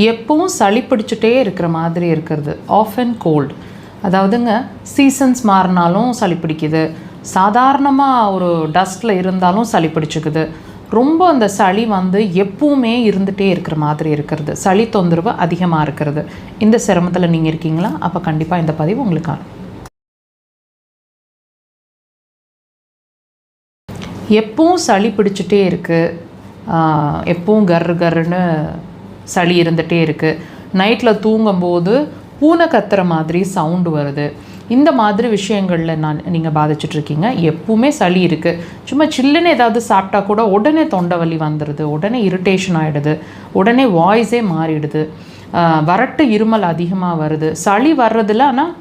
எப்பவும் சளி பிடிச்சிட்டே இருக்கிற மாதிரி இருக்கிறது, ஆஃப் அண்ட் கோல்டு. அதாவதுங்க, சீசன்ஸ் மாறினாலும் சளி பிடிக்குது, சாதாரணமாக ஒரு டஸ்ட்டில் இருந்தாலும் சளி பிடிச்சிக்குது. ரொம்ப அந்த சளி எப்பவுமே இருந்துகிட்டே இருக்கிற மாதிரி இருக்கிறது, சளி தொந்தரவு அதிகமாக இருக்கிறது. இந்த சிரமத்தில் நீங்கள் இருக்கீங்களா? அப்போ கண்டிப்பாக இந்த பதிவு உங்களுக்கான. எப்பவும் சளி பிடிச்சிட்டே இருக்குது, எப்பவும் கர்ரு கர்ருன்னு சளி இருந்துகிட்டே இருக்குது. நைட்டில் தூங்கும்போது பூனை கத்துற மாதிரி சவுண்டு வருது. இந்த மாதிரி விஷயங்களில் நீங்கள் பாதிச்சிட்ருக்கீங்க. எப்பவுமே சளி இருக்குது. சும்மா சில்லுன்னு ஏதாவது சாப்பிட்டா கூட உடனே தொண்டை வலி வந்துடுது, உடனே இரிட்டேஷன் ஆகிடுது, உடனே வாய்ஸே மாறிடுது, வறட்டு இருமல் அதிகமாக வருது. சளி வர்றதில்ல, ஆனால்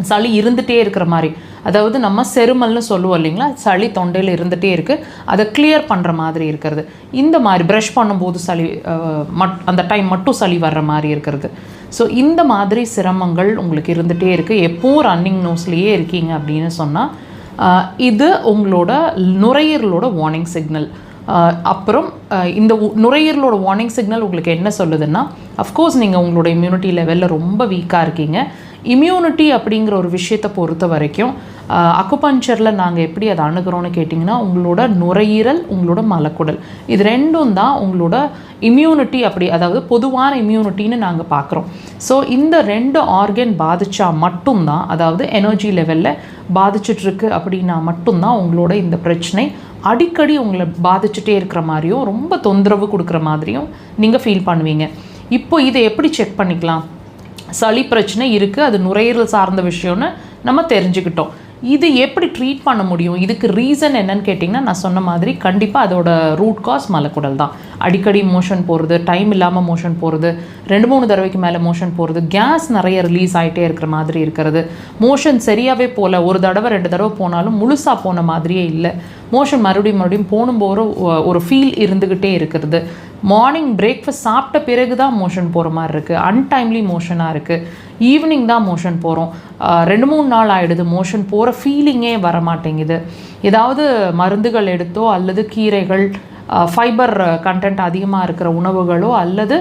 சளி இருந்துகிட்டே இருக்கிற மாதிரி, அதாவது நம்ம செருமல்னு சொல்லுவோம் இல்லைங்களா, சளி தொண்டையில் இருந்துகிட்டே இருக்குது, அதை கிளியர் பண்ணுற மாதிரி இருக்கிறது. இந்த மாதிரி ப்ரஷ் பண்ணும்போது சளி அந்த டைம் மட்டும் சளி வர்ற மாதிரி இருக்கிறது. ஸோ இந்த மாதிரி சிரமங்கள் உங்களுக்கு இருந்துகிட்டே இருக்குது. எப்போவும் ரன்னிங் நோஸ்லேயே இருக்கீங்க அப்படின்னு சொன்னால் இது உங்களோட நுரையீரலோட வார்னிங் சிக்னல். அப்புறம் இந்த நுரையீரலோட வார்னிங் சிக்னல் உங்களுக்கு என்ன சொல்லுதுன்னா, அஃப்கோர்ஸ் நீங்கள் உங்களோட இம்யூனிட்டி லெவலில் ரொம்ப வீக்காக இருக்கீங்க. இம்யூனிட்டி அப்படிங்கிற ஒரு விஷயத்தை பொறுத்த வரைக்கும் அக்குபஞ்சரில் நாங்கள் எப்படி அதை அணுகிறோன்னு கேட்டிங்கன்னா, உங்களோட நுரையீரல், உங்களோட மலக்குடல், இது ரெண்டும் தான் உங்களோட இம்யூனிட்டி. அதாவது பொதுவான இம்யூனிட்டின்னு நாங்கள் பார்க்குறோம். ஸோ இந்த ரெண்டு ஆர்கன் பாதித்தா மட்டும்தான், அதாவது எனர்ஜி லெவலில் பாதிச்சிட்ருக்கு அப்படின்னா மட்டும்தான் உங்களோட இந்த பிரச்சனை அடிக்கடி உங்களை பாதிச்சுட்டே இருக்கிற மாதிரியும் ரொம்ப தொந்தரவு கொடுக்குற மாதிரியும் நீங்கள் ஃபீல் பண்ணுவீங்க. இப்போ இதை எப்படி செக் பண்ணிக்கலாம்? சளி பிரச்சனை இருக்குது, அது நுரையீரல் சார்ந்த விஷயம்னு நம்ம தெரிஞ்சுக்கிட்டோம். இது எப்படி ட்ரீட் பண்ண முடியும்? இதுக்கு ரீசன் என்னன்னு கேட்டிங்கன்னா, நான் சொன்ன மாதிரி கண்டிப்பாக அதோட ரூட் காஸ் மலக்குடல் தான். அடிக்கடி மோஷன் போகிறது, டைம் இல்லாமல் மோஷன் போகிறது, 2-3 தடவைக்கு மேலே மோஷன் போகிறது, கேஸ் நிறைய ரிலீஸ் ஆகிட்டே இருக்கிற மாதிரி இருக்கிறது, மோஷன் சரியாகவே போகல, 1 தடவை 2 தடவை போனாலும் முழுசாக போன மாதிரியே இல்லை, மோஷன் மறுபடியும் போகும்போது ஒரு ஃபீல் இருந்துக்கிட்டே இருக்கிறது, மார்னிங் பிரேக்ஃபாஸ்ட் சாப்பிட்ட பிறகு தான் மோஷன் போகிற மாதிரி இருக்குது, அன்டைம்லி மோஷனாக இருக்குது, ஈவினிங் தான் மோஷன் போகிறோம், 2-3 நாள் ஆகிடுது, மோஷன் போகிற ஃபீலிங்கே வர மாட்டேங்குது, ஏதாவது மருந்துகள் எடுத்தோ அல்லது கீரைகள், ஃபைபர் கண்டென்ட் அதிகமாக இருக்கிற உணவுகளோ அல்லது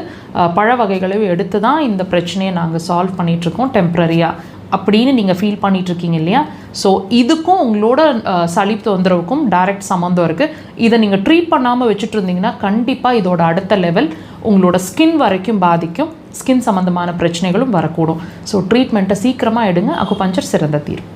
பழ வகைகளோ எடுத்து தான் இந்த பிரச்சனையை நாங்கள் சால்வ் பண்ணிகிட்ருக்கோம் டெம்ப்ரரியாக அப்படின்னு நீங்கள் ஃபீல் பண்ணிகிட்ருக்கீங்க இல்லையா? ஸோ இதுக்கும் உங்களோட சளி தொந்தரவுக்கும் டைரக்ட் சம்மந்தம் இருக்குது. இதை நீங்கள் ட்ரீட் பண்ணாமல் வச்சுட்டு இருந்தீங்கன்னா கண்டிப்பாக இதோட அடுத்த லெவல் உங்களோட ஸ்கின் வரைக்கும் பாதிக்கும், ஸ்கின் சம்மந்தமான பிரச்சனைகளும் வரக்கூடும். ஸோ ட்ரீட்மெண்ட்டை சீக்கிரமாக எடுங்க. அக்குபஞ்சர் சிறந்த தீர்வு.